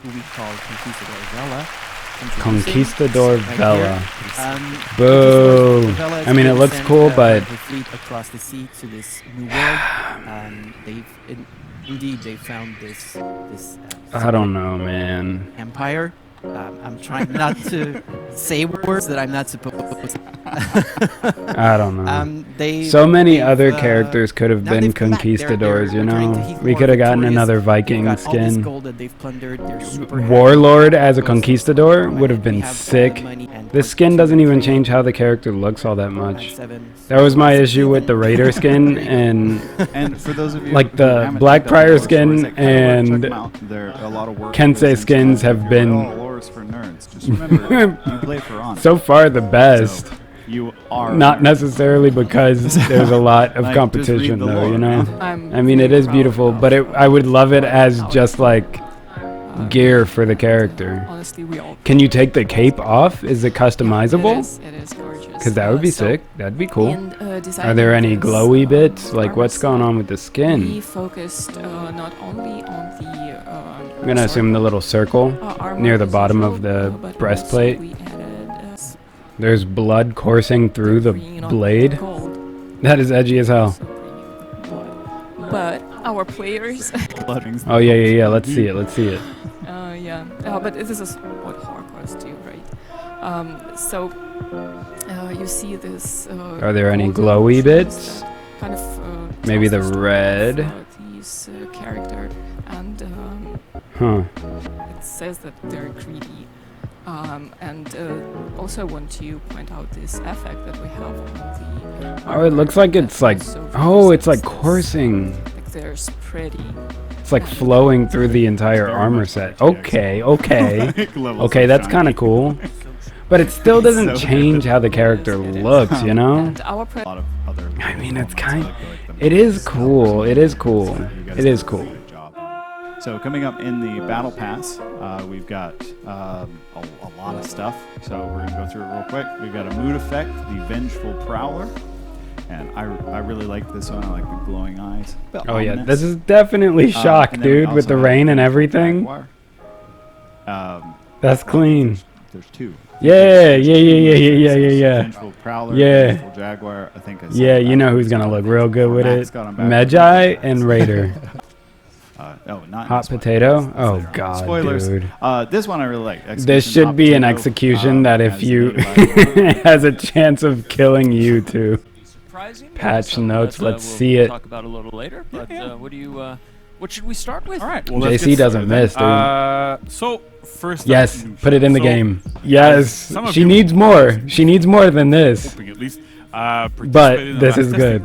who we call Conquistador Vela. Conquistador Vela. Boo! I mean, it looks cool, but the fleet across the sea to this new world. They found this. I don't know, man. Empire. I'm trying not to say words that I'm not supposed to. I don't know. So many other characters could have been conquistadors, you know? We could have gotten another Viking skin. Warlord as a conquistador would have been sick. This skin doesn't even change how the character looks all that much. That was my issue with the Raider skin and for those of you like the Blackbriar skin and Kensei skins have been for nerds. Just remember, you play for honor. So far the best. So you are not necessarily because there's a lot of competition though, you know? I mean, it is beautiful, but I would love it as just like gear for the character. Can you take the cape off? Is it customizable? It is gorgeous. Because that would be sick. That'd be cool. Are there any glowy bits? Like, what's going on with the skin? We focused not only on the I'm gonna assume the little circle near the bottom of the breastplate. There's blood coursing through the blade. That is edgy as hell. But our players. Oh yeah. Let's see it. Yeah. But this is what hardcores do, right? So you see this. Are there any glowy bits? Kind of. Maybe the red. This character and. It says that they're greedy. And also want to point out this effect that we have on the. Oh, it looks like it's like. Oh, it's like coursing. Like they're pretty. It's like flowing through the entire armor set. Okay. Okay, that's kind of cool. But it still doesn't change how the character looks, you know? I mean, it's kind. It is cool. It is cool. It is cool. So coming up in the Battle Pass, we've got a lot of stuff. So we're going to go through it real quick. We've got a mood effect, the Vengeful Prowler. And I really like this one. I like the glowing eyes. Oh yeah, this is definitely shock, dude, with the rain and everything. That's clean. There's two. Yeah. Vengeful Prowler, Vengeful Jaguar. I think you know who's going to look real good with it. Magi and Raider. Hot potato? Oh god, spoilers. Dude. This one I really like. This should be an execution that if you has a chance of killing you too. Patch notes. Let's see it. Talk about a little later. But what should we start with? All right. Well, JC doesn't miss, dude. So first. Yes, put it in the game. Yes, she needs more. She needs more than this. At least, but this is good.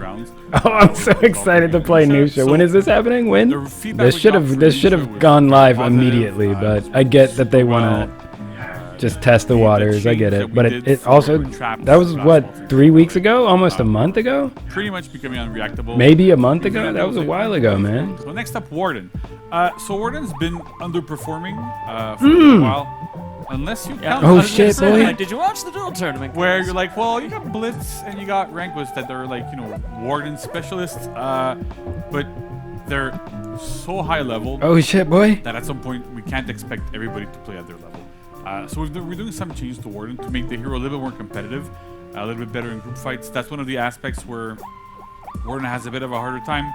Oh, I'm so excited to play Nusha. When is this happening? When? This should have gone live immediately, but I get that they want to just test the waters. I get it, but it also that was what 3 weeks ago, almost a month ago. Pretty much becoming unreactable. Maybe a month ago. That was a while ago, man. So next up, Warden. So Warden's been underperforming for a while. Unless you count. Oh shit, boy! Did you watch the duel tournament? Where you're like, well, you got Blitz and you got Rankwist that they're like, Warden specialists, but they're so high level. Oh shit, boy! That at some point we can't expect everybody to play at their level. So we're doing some changes to Warden to make the hero a little bit more competitive, a little bit better in group fights. That's one of the aspects where Warden has a bit of a harder time.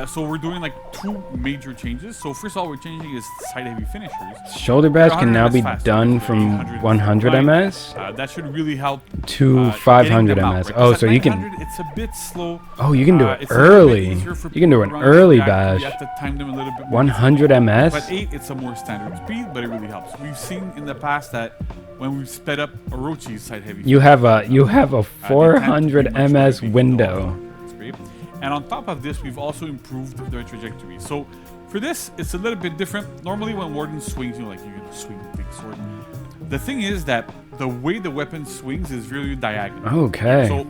So we're doing like 2 major changes. So first of all, we're changing his side heavy finishers. Shoulder bash can now be done from 100 ms. That should really help to 500 ms. Right? Oh, so you can. It's a bit slow. Oh, you can do it early. You can do an early bash. You have to time them a little bit more. 100 ms. But 8, it's a more standard speed, but it really helps. We've seen in the past that when we've sped up Orochi's side heavy, you have a 400 ms window. And on top of this, we've also improved their trajectory. So for this, it's a little bit different. Normally when Warden swings, you can swing the big sword. The thing is that the way the weapon swings is really diagonal. Okay. So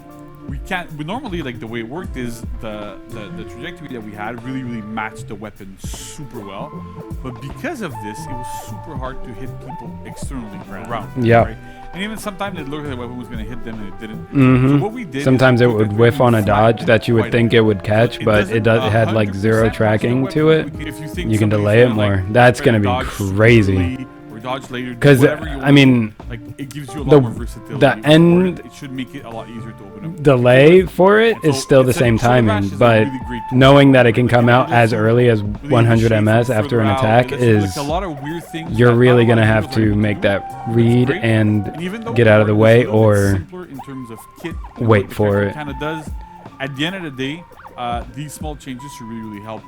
we can't. But normally, like the way it worked is the trajectory that we had really matched the weapon super well. But because of this, it was super hard to hit people externally around. Yeah. Right? And even sometimes it looked like the weapon was going to hit them and it didn't. Mm-hmm. So what we did Sometimes is it would whiff on a dodge that you would think it would catch, but it had like 0 tracking to it. You can delay it more. That's gonna be crazy. Because I mean, like it gives you a lot more versatility. The end it should make it a lot easier to open up. delay for it is still the same timing, but knowing that it can come out as early as 100 ms after an attack is you're really gonna have to make that read and get out of the way or wait for it. At the end of the day, these small changes should really help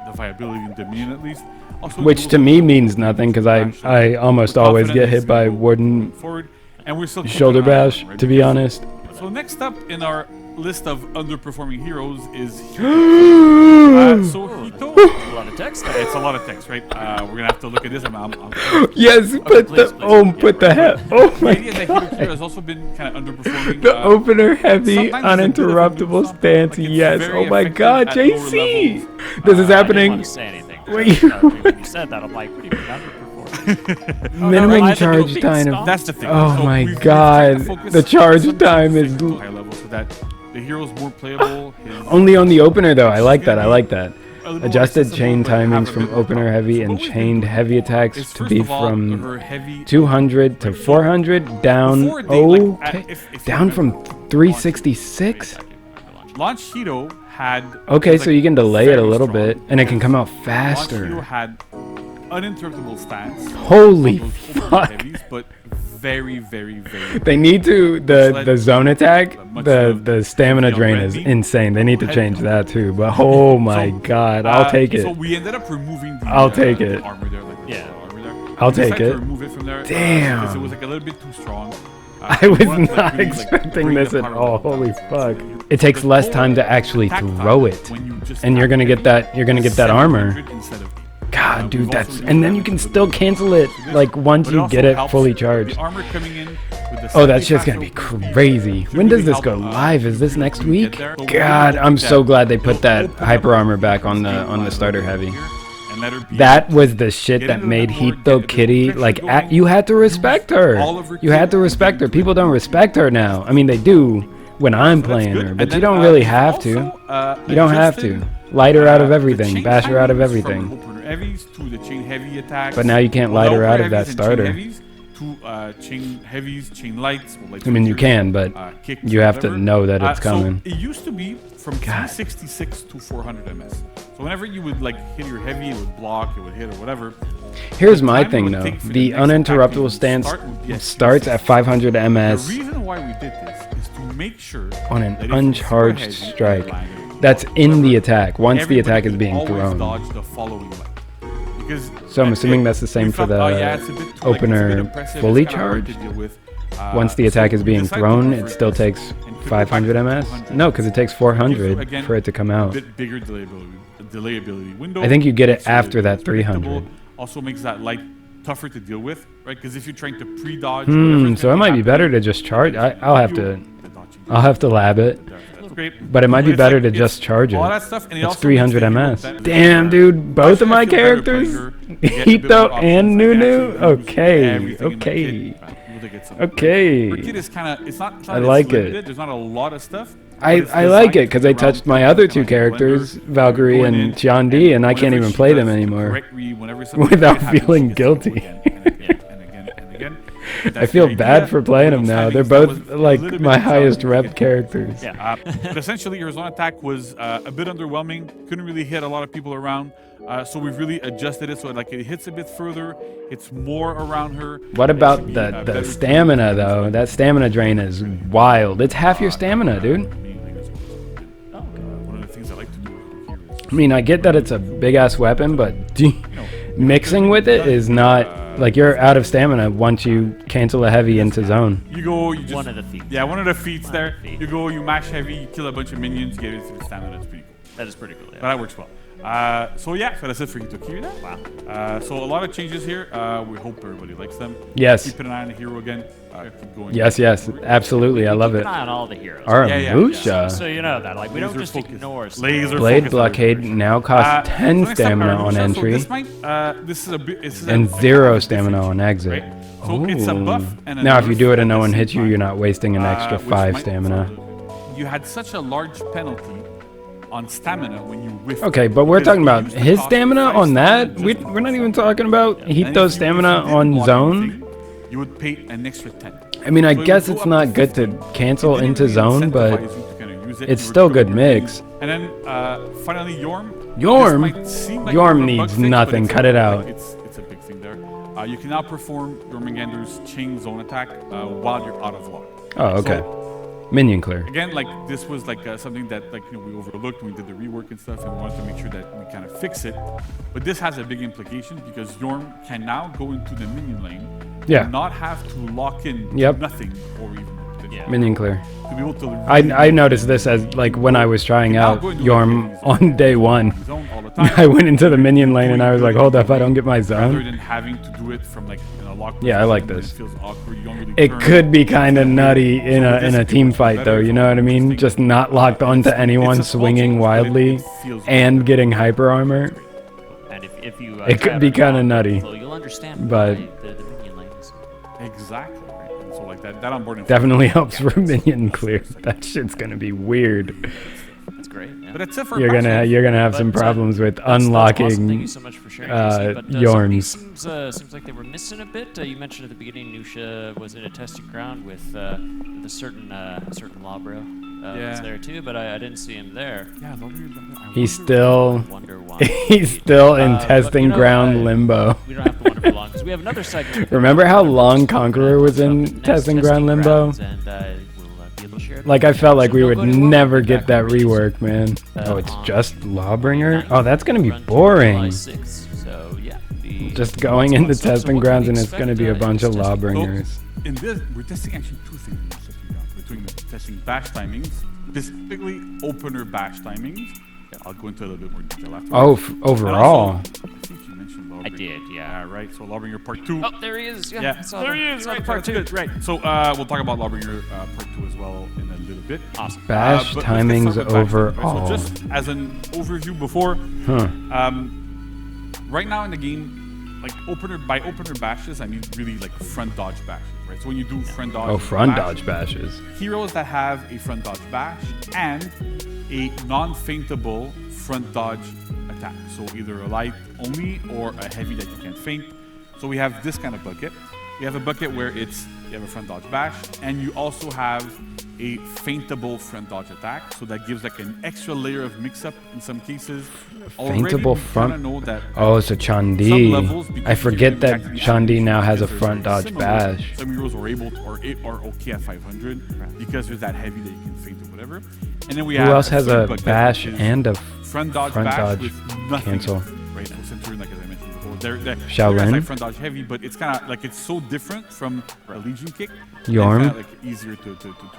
the viability and dominion at least. Also, which to me means nothing because I almost always get hit by Warden shoulder bash, to be honest. So next up in our list of underperforming heroes is Hito. So Hito, A lot of text. it's a lot of text, right? We're gonna have to look at this. Yes, put the head. Oh The my idea that god. Hitokiri has also been kind of underperforming. The opener heavy, sometimes it's a bit of a uninterruptible nuisance. stance. Like, it's Yes. very Oh my effective god, at lower JC. levels. This is I happening. didn't want to say anything. Wait. When you said that, I'm like, what do you mean underperforming? Minimum I think charge it'll be time. stopped. That's the thing. Oh So my we've god. tried to focus The charge some time is to high level so that the hero's more playable. only on the opener though. I like that. I like that. A little more Adjusted accessible, chain but have timings a from bit more opener power. heavy So and what we've been chained doing heavy attacks is to first be of all, from her heavy 200 to 400 down. Before they, like, Okay, if down you from remember, 366. Launch Hito had Okay, so you can delay it a very little strong. bit and it can come out Launch Hito faster. had uninterruptible stance. Holy on those opener fuck. heavies, but very They need to the zone attack, much the stamina the drain red is meat. insane. They need to Head change count. that too. But oh my god, I'll take So it. we ended up removing the, I'll take the it. armor there, like the Yeah. armor there. I'll We take decided it. to remove it from there, Damn. because it was like a little bit too strong. I we was wanted to, like, not really, like, expecting bring this the at power all. level Holy down. fuck. So It takes the less whole time to actually attack throw time it. when you just And you're gonna attack get that you're gonna heavy get that is armor. 700 instead of 8. God, dude, we've that's also and then used you can that still as a cancel it for this, like once but you also get it helps fully with charged. The armor coming in with the Oh, that slightly shit's gonna be faster opener speed crazy. should When does really this go help, live? Is this next really get week? there. So we're God, gonna I'm put so that glad they put that open hyper up armor back on speed the starter heavy. here and let her be That was the shit Get that into made the board, get Hitokiri the like pressure going, you had to respect her. all of her You had kit to and respect her. get People into don't it. respect her now. I mean, they do when I'm So that's playing good. her, And but you then, don't really we've have to. also, You don't have to. adjusted, Light her out of the everything. chain Bash her out of timings everything. From opener heavies to the chain heavy attacks. But now you can't Well, light her opener out of that heavies and chain starter. heavies to chain heavies, chain lights. Well, like I mean, you can, but kicks you or have to whatever. know that it's So coming. it used to be from 366 to 400 ms. So whenever you would like hit your heavy, it would block, it would hit or whatever. Here's the my time it thing would though. take for The next attack to uninterruptible even stance start would be at starts at 500 The ms reason why we did this is to make sure on an that if it's uncharged heavy, strike. you're lying it. That's in the However, attack, once the attack is everybody being always thrown. dodge the following light. Because So I'm at assuming it, that's the same we for felt, the oh, yeah, it's a bit too, like, it's a bit opener oppressive, fully it's kinda hard to charged? deal with. Once the attack so is we being decided to thrown, go it for still this takes and could go back 500 to ms? 200. No, because it takes Gives you, 400 again, for it to come a out. bit bigger delayability window. I think you get it makes after that it's predictable, 300. Also makes that light tougher to deal with, right? Because if you're trying to pre-dodge, whatever's So gonna it might be happening, better to just charge. I'll have to lab it. That's great. But it might be It's better like- to it's just charge it. all that stuff, and it It's also 300 makes the hero ms. that- Damn, dude, both of Actually, I my feel better characters, playing her. You get a bit more Hito options. and I can Nunu. actually use Okay, everything in my kit. okay, Right, we'll take it some- okay. Her kit is kind of, it's not I it's like it. limited, there's not a lot of stuff. but I it's like designed it because to I get around touched my things other like two Blender, characters, going Valkyrie in, and Tiandi, and I can't whenever even she play them does the anymore correct read, whenever something without happens, she feeling gets to go guilty. again and again and again and again. But I that's feel the bad idea. for playing With them those now. They're timings, that both was a like little bit my highest challenging to rep get. characters. Yeah. But essentially, her zone attack was a bit underwhelming. Couldn't really hit a lot of people around. So we've really adjusted it so it hits a bit further. It's more around her. What It about should be, the better stamina to- though? That stamina drain is wild. It's half your stamina, dude. One of the things I like to do here is I mean, I get that it's a big ass weapon, but mixing with it is not like you're out of stamina once you cancel a heavy into zone. you go, you just One of the feats. yeah, one of the feats there. feat. You go, you mash heavy, you kill a bunch of minions, get into the stamina. That's pretty cool. That is pretty cool. But Yeah. that works well. So yeah, so that's it for Hitokiri then. Wow. So a lot of changes here. We hope everybody likes them. Yes. Keep an eye on the hero again. Keep going. Yes, absolutely. I love it. Keep an eye on all the heroes. Aramusha. So you know that, like, we don't just ignore stuff. Laser Blade focus blockade everything. now costs 10 Next up, stamina Aramusha. on So entry this is a bit, and 0 stamina on exit. Right? So it's a buff and a Now, if you nerf do it and no at one the hits same you, you're time. not wasting an extra Which 5 might- stamina. You had such a large penalty on stamina when you whiffed. Okay, but we're because talking you about used to his cost stamina 5 on stamina that. just We're not even talking about And if Hito's you stamina didn't on want zone. anything, you would pay an extra 10. I mean, I So it guess would go it's up not to good to 50. cancel It didn't into really zone, but incentivize you to kinda use it. it's You were still putting good your mix. thing. And then finally, Yorm. Yorm? This might seem like Yorm more of a needs bug fix, but nothing. it's Cut it out. It's a big thing there. You can now perform Jormungandr's chain zone attack while you're out of lock. Oh, okay. So, Minion clear. again, like this was like something that we overlooked when we did the rework and stuff, and we wanted to make sure that we kind of fix it. But this has a big implication because Yorm can now go into the minion lane, Yeah. and not have to lock in Yep. nothing or even Minion clear. to be able to. I noticed this as like when I was trying out Yorm on day 1. Zone all the time. I went into the minion lane and I was like, hold up, I don't get my Rather zone. than having to do it from like lock. Yeah, I like position, this. It feels awkward. You don't really It turn. could be kind of nutty in So a this team feels fight better though, you know what I mean? interesting. Just not locked onto anyone It's a small swinging change, but wildly it feels and getting hyper armor. And if you It could be kinda nutty, you'll understand but- why the minion lanes. Exactly. Right? And so like that onboarding Definitely helps for minion clear. That shit's gonna be weird. That's great. Yeah. But that's it for You're gonna have some But, problems with That's awesome. Thank you unlocking so much for sharing, JC. But Yorms. seems like they were missing a bit. You mentioned at the beginning, Nusha was in a testing ground with a certain Labro. Was there too, but I didn't see him there. Yeah, He's still Wonder why. he's still in But, testing you know, ground limbo. We don't have to wonder for long because we have another segment. Remember how long Conqueror was in Next testing ground limbo? grounds, And we'll be able to share it. Like I felt like So we don't would go anywhere. never We'll be get back that on Tuesday. rework, man. Oh, it's On just Lawbringer? 9th, Oh, that's gonna be run till boring. July 6th. So yeah, Just going into So what testing can grounds we and it's gonna expect, be a in bunch this of testing? Lawbringers. In this, we're testing actually two things. In this testing ground. We're doing testing bash timings, specifically opener bash timings. I'll go into a little bit more detail after. Oh, And overall. also, I think you mentioned Lawbringer. I did, yeah. Right. So Lawbringer Part 2. Oh, there he is. Yeah, Yeah, I saw there that. he is. Saw the Right, part that's two. good. Right. So we'll talk about Lawbringer Part 2 as well in a little bit. Awesome. Bash But let's get timings started with bash timings, right? overall. So just as an overview before, Huh. right now in the game, like opener bashes, I mean really like front dodge bashes, right? So when you do front dodge, Oh, front bash, dodge bashes. heroes that have a front dodge bash and a non-feintable front dodge attack. So either a light only or a heavy that you can feint. So we have this kind of bucket. We have a bucket where you have a front dodge bash, and you also have a feintable front dodge attack. So that gives like an extra layer of mix-up in some cases. Already, Feintable we front. kinda know that Oh, so some Chandi. levels, because I forget you that can actually Chandi now has a because they're front very dodge similar, bash. Some heroes are able to, or are okay at 500 because there's that heavy that you can feint or whatever. And then we have Who else has third a bucket, bash which is and a front dodge front bash dodge with nothing cancel? else, right? So Centurion, like as I mentioned before, they're Shaolin? like front dodge heavy, but it's kind of like it's so different from a Legion kick. Yorm? It's like easier to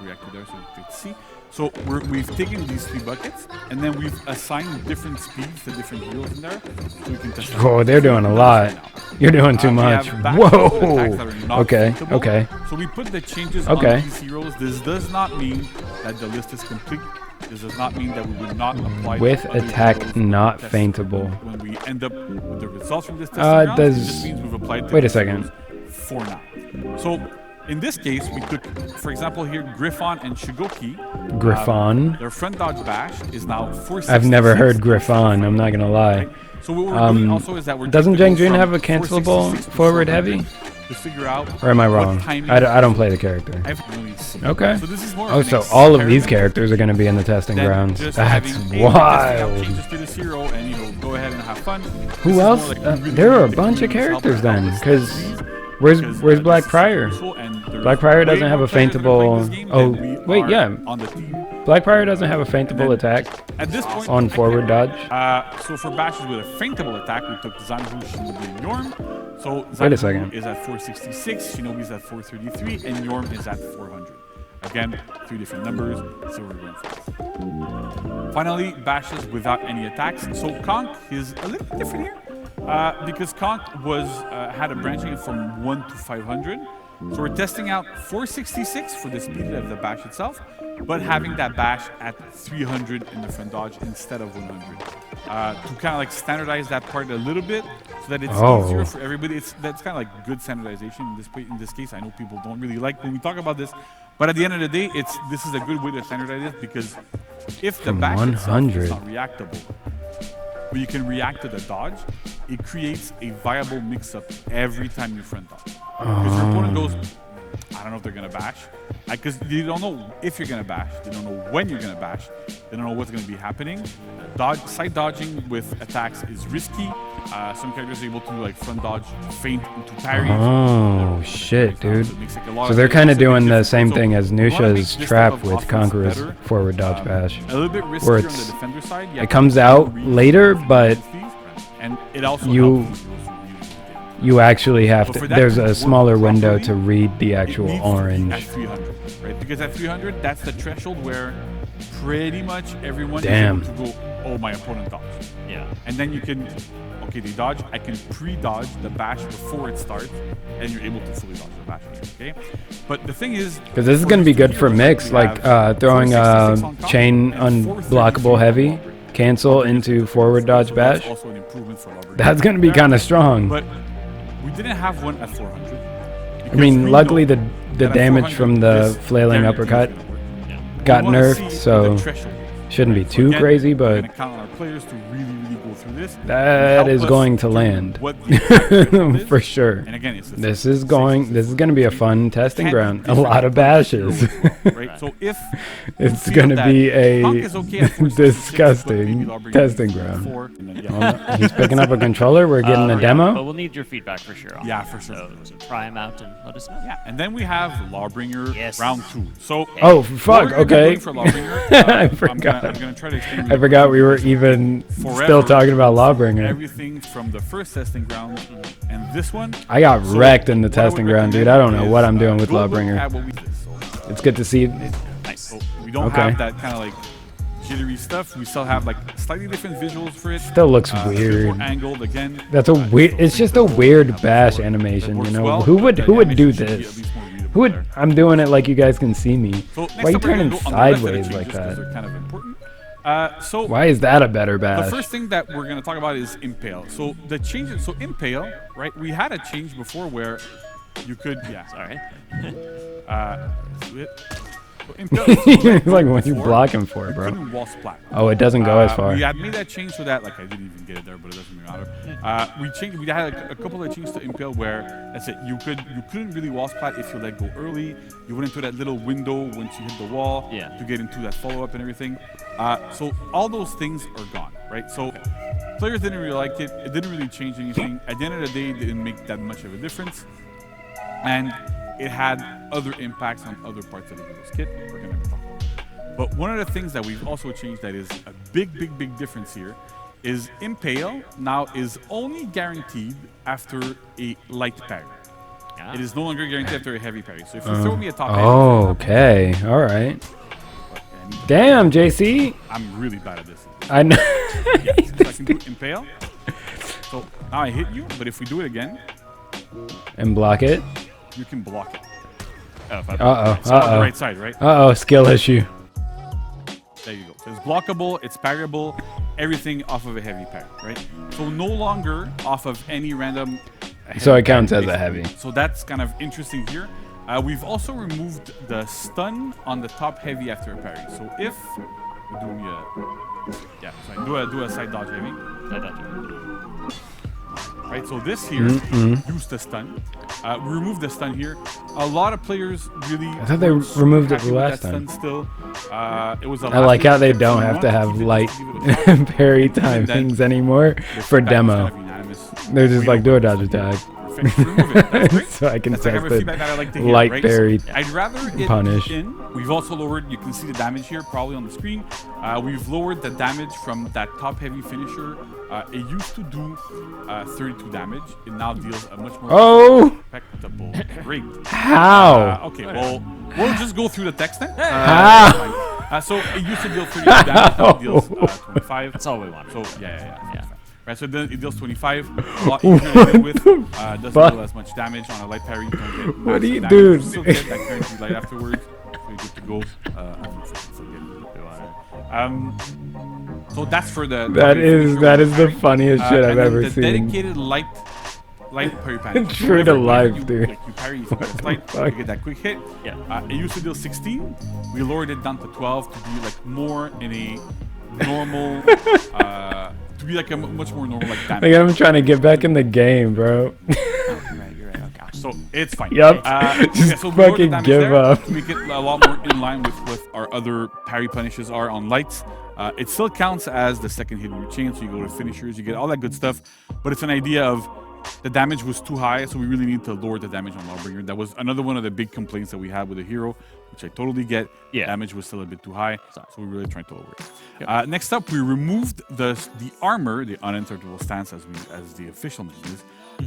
react to there, so to see. So we've taken these 3 buckets and then we've assigned different speeds to different heroes in there, so we can test. Oh, they're doing a lot. You're doing too We much. have back Whoa. attacks that are not Okay. feintable. Okay. So we put the changes Okay. on these heroes. This does not mean that the list is complete. This does not mean that we would not apply With to other attack heroes not test feintable. When we end up with the results from this testing round, it does- just means we've applied to wait a these second. heroes for now. So in this case, we took, for example, here Griffon and Shigoki. Griffon. Their front dodge bash is now 466. I've never heard Griffon, I'm not gonna lie. So what we're doing also is that we're Doesn't taking Zhang Jun from have a cancelable 466 to forward 400 heavy? to figure out Or am I what wrong? timing I don't play the character. I haven't really seen. Okay. So this is more Oh, of so an all of these experiment characters are gonna be in the testing than grounds. just That's having, "Hey, we're testing out wild. changes to this hero and go ahead and have fun. This Who is else? more like we really There are a need bunch of to help characters out then, this 'cause disease, where's because, Black this is Prior? useful and there's Black Prior way doesn't have more a players that are playing feintable. this game Oh, than we wait, are yeah. on the team. Black Prior doesn't have a feintable attack At this point, on forward dodge. So for bashes with a feintable attack, we took Zanju, Shinobi, and Yorm. So Wait a Zanju second. is at 466, Shinobi is at 433, and Yorm is at 400. Again, 3 different numbers, so we're going for. Finally, bashes without any attacks. So Conk is a little bit different here because Conk had a branching from 1 to 500. So we're testing out 466 for the speed of the bash itself, but having that bash at 300 in the front dodge instead of 100 to kind of like standardize that part a little bit so that it's easier for everybody. That's kind of like good standardization in this case. I know people don't really like when we talk about this, but at the end of the day, this is a good way to standardize it because if the bash itself is not reactable, but you can react to the dodge, it creates a viable mix-up every time you front dodge. Because your opponent goes, I don't know if they're going to bash. Because you don't know if you're going to bash. They don't know when you're going to bash. They don't know what's going to be happening. Side dodging with attacks is risky. Some characters are able to like front dodge, feint into parry. Oh, shit, dude. So they're kind of doing the same thing as Nusha's trap with Conqueror's forward dodge bash. A little bit riskier on the defender side. It comes out later, but and it also you actually have to. There's a smaller window to read the actual orange. At 300, right? Because at 300, that's the threshold where pretty much everyone is able to go, oh, my opponent dodged. Yeah. And then you can, okay, they dodge. I can pre-dodge the bash before it starts, and you're able to fully dodge the bash. Okay. But the thing is, because this is going to be good for mix, like throwing a chain unblockable heavy. Cancel into forward dodge bash. That's going to be kind of strong. But we didn't have one at 400. I mean, luckily the damage from the flailing uppercut got nerfed, so shouldn't be too crazy, but that is going to land for sure. And again, this is going to be a fun testing ground. A lot of bashes. Right? So if it's going to be a disgusting testing ground. He's picking up a controller. We're getting a demo. But we'll need your feedback for sure. Yeah, for sure. So try him out and let us know. Yeah, and then we have Lawbringer round 2. So fuck. Okay. I forgot. I'm gonna try to explain. I forgot we were even still talking about Lawbringer. Everything from the first testing ground and this one. I got wrecked in the testing ground, dude. I don't know what I'm doing with Lawbringer. It's good to see. Nice. So we don't have that kind of like jittery stuff. We still have like slightly different visuals for it. Still looks weird. More angled again. That's a weird. It's just a weird bash animation, you know. Who would do this? Who would? I'm doing it like you guys can see me. Why are you turning sideways like that? They're kind of important. So why is that a better bash? The first thing that we're going to talk about is Impale. So the changes, so Impale, right? We had a change before where you could, sorry. It's like what you blocking for, bro. Wall splat. Oh, it doesn't go as far. We had made that change so that, like, I didn't even get it there, but it doesn't really matter. We had a couple of changes to Impale where that's it. You couldn't really wall splat if you let go early. You went into that little window once you hit the wall to get into that follow up and everything. So all those things are gone, right? So players didn't really like it. It didn't really change anything. At the end of the day, it didn't make that much of a difference. And it had other impacts on other parts of the hero's kit we're going to talk about. But one of the things that we've also changed that is a big difference here is Impale now is only guaranteed after a light parry. It is no longer guaranteed after a heavy parry. So if you throw me a top heavy, okay, all right. Damn, JC. I'm really bad at this. I know. So I can do Impale. So now I hit you, but if we do it again and block it, you can block it. On the right side, right? Skill issue. There you go. So it's blockable, it's parryable, everything off of a heavy parry, right? So no longer off of any random. So it counts as a heavy. So that's kind of interesting here. We've also removed the stun on the top heavy after a parry. So if we do a side dodge heavy. Right, so this here used the stun. We removed the stun here. A lot of players really. I thought they removed it the last time. Still, it was. I like how they don't have to have light parry timings anymore for demo. They're just like do a dodge attack. So I can test the light parry punish. We've also lowered. You can see the damage here, probably on the screen. We've lowered the damage from that top heavy finisher. It used to do 32 damage. It now deals a much more respectable rate. How? Okay, well, We'll just go through the text then. How? So it used to deal 30 damage, now it deals 25. That's all we want. So yeah. Yeah. Right, so then it deals 25. A lot easier to deal with. Doesn't deal as much damage on a light parry. You don't get What do you massive do? damage. You still get that guaranteed light afterwards. So you're good to go. So that's for the. That is the funniest shit I've and then ever the seen. dedicated light parry pan. True to life, dude. Like you parry, you think it's light, you get that quick hit. Yeah. It used to deal 16. We lowered it down to 12 to be like more in a normal, to be like a much more normal like damage. Like I'm trying to get back in the game, bro. You're right. Okay. So it's fine. Yup. Just so we lowered the fucking damage give there up. to make it a lot more in line with what our other parry punishes are on lights. It still counts as the second hit in your chain, so you go to finishers, you get all that good stuff. But it's an idea of the damage was too high, so we really need to lower the damage on Lawbringer. That was another one of the big complaints that we had with the hero, which I totally get. Yeah. Damage was still a bit too high, so we're really trying to lower it. Next up, we removed the armor, the uninterruptible stance, as the official name is,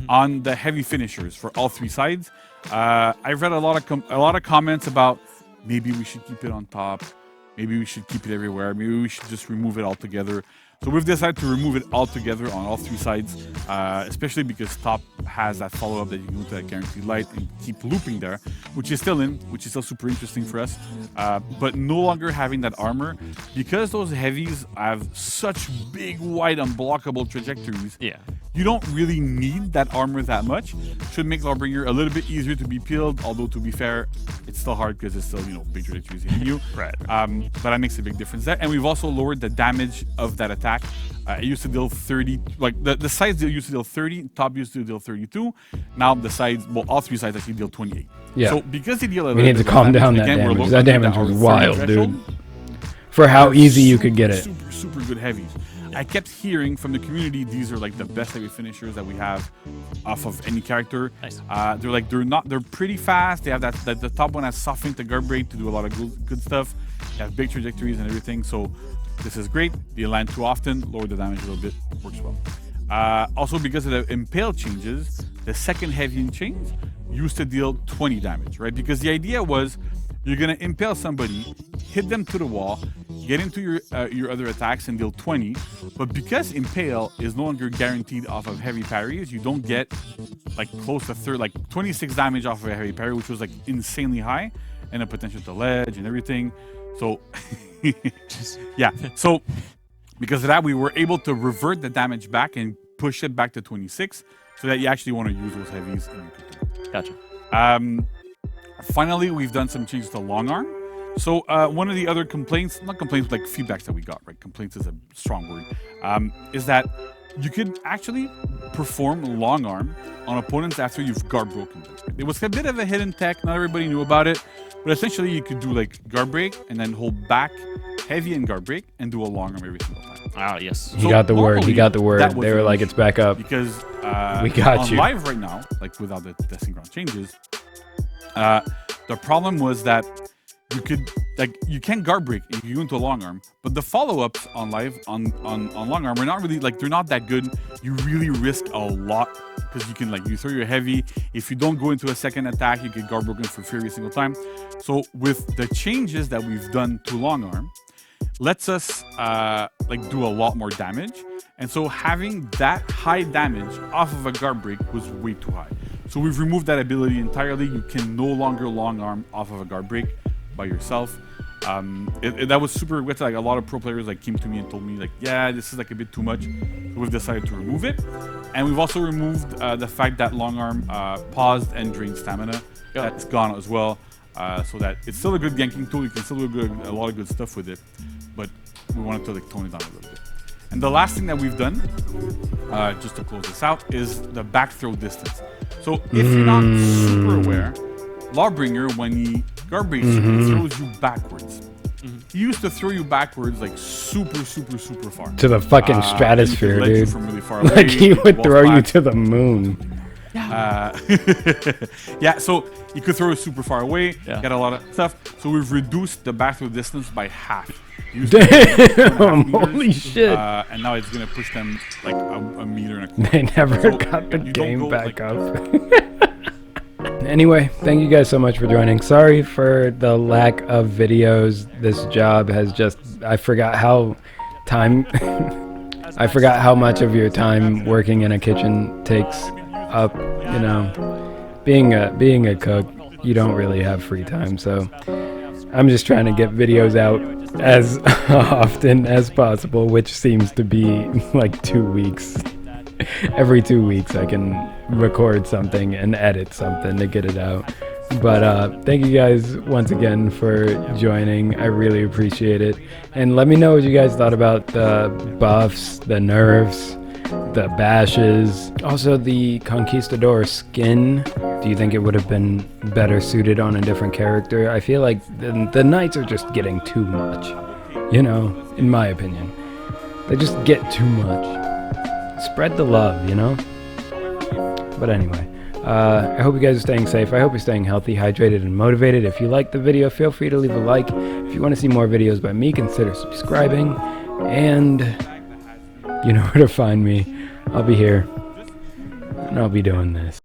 on the heavy finishers for all three sides. I've read a lot of comments about maybe we should keep it on top, maybe we should keep it everywhere, maybe we should just remove it altogether. So we've decided to remove it altogether on all three sides, especially because top has that follow-up that you can go to that guaranteed light and keep looping there, which is still super interesting for us. But no longer having that armor, because those heavies have such big, wide, unblockable trajectories. Yeah. You don't really need that armor that much. Should make Lawbringer a little bit easier to be peeled, although to be fair, it's still hard because it's still, big trajectories hitting you. Right. But that makes a big difference there. And we've also lowered the damage of that attack. It used to deal 30, like the sides used to deal 30, top used to deal 32. Now the sides, all three sides actually deal 28. Yeah. So because they deal a We little need to bit calm of down that again, we're damage. low- That damage our was 30 wild, threshold. dude. For how easy you could get it. Super good heavies. I kept hearing from the community these are like the best heavy finishers that we have off of any character. Nice. They're pretty fast. They have the top one has softened the guard break to do a lot of good stuff. They have big trajectories and everything. So this is great. They land too often, lower the damage a little bit, works well. Also because of the impale changes, the second heavy in chains used to deal 20 damage, right? Because the idea was you're gonna impale somebody, hit them to the wall, get into your other attacks and deal 20. But because impale is no longer guaranteed off of heavy parries, you don't get like close to 26 damage off of a heavy parry, which was like insanely high, and a potential to ledge and everything. So yeah. So because of that, we were able to revert the damage back and push it back to 26, so that you actually want to use those heavies. Gotcha. Finally, we've done some changes to long arm. So one of the other complaints, not complaints, like feedbacks that we got, right? Complaints is a strong word, is that you could actually perform long arm on opponents after you've guard broken them. It was a bit of a hidden tech, not everybody knew about it, but essentially you could do like guard break and then hold back heavy and guard break and do a long arm every single time. Ah, yes. He got the word. He got the word. that was They were an like, issue it's back up. Because We got on you. live right now, like without the testing ground changes, the problem was that you can guard break if you go into a long arm, but the follow-ups on live on long arm are not really they're not that good. You really risk a lot because you can you throw your heavy. If you don't go into a second attack, you get guard broken for free every single time. So with the changes that we've done to long arm, lets us do a lot more damage. And so having that high damage off of a guard break was way too high. So we've removed that ability entirely. You can no longer long arm off of a guard break by yourself. That was super weird. A lot of pro players came to me and told me yeah, this is a bit too much. So we've decided to remove it. And we've also removed the fact that long arm paused and drained stamina. That's gone as well. So that it's still a good ganking tool. You can still do a lot of good stuff with it, but we wanted to tone it down a little bit. And the last thing that we've done, just to close this out, is the back throw distance. So if you're not super aware, Lawbringer, when he guard breaks you, he throws you backwards. He used to throw you backwards super far. To the fucking stratosphere, he dude. from really far away, He would throw you flat. to the moon. Yeah, so you could throw it super far away, Yeah. get a lot of stuff. So we've reduced the back throw distance by half. Damn, holy shit. And now it's gonna push them a meter and a quarter. They never So got the you don't game go, back up. Anyway, thank you guys so much for joining. Sorry for the lack of videos. This job has just, I forgot how I forgot how much of your time working in a kitchen takes up, you know. Being a cook, you don't really have free time, so I'm just trying to get videos out as often as possible, which seems to be like 2 weeks. Every 2 weeks I can record something and edit something to get it out. But thank you guys once again for joining. I really appreciate it. And let me know what you guys thought about the buffs, the nerfs, the bashes, also the Conquistador skin. Do you think it would have been better suited on a different character? I feel like the knights are just getting too much, you know, in my opinion. They just get too much. Spread the love, you know? But anyway, I hope you guys are staying safe. I hope you're staying healthy, hydrated, and motivated. If you liked the video, feel free to leave a like. If you want to see more videos by me, consider subscribing. And you know where to find me. I'll be here, and I'll be doing this.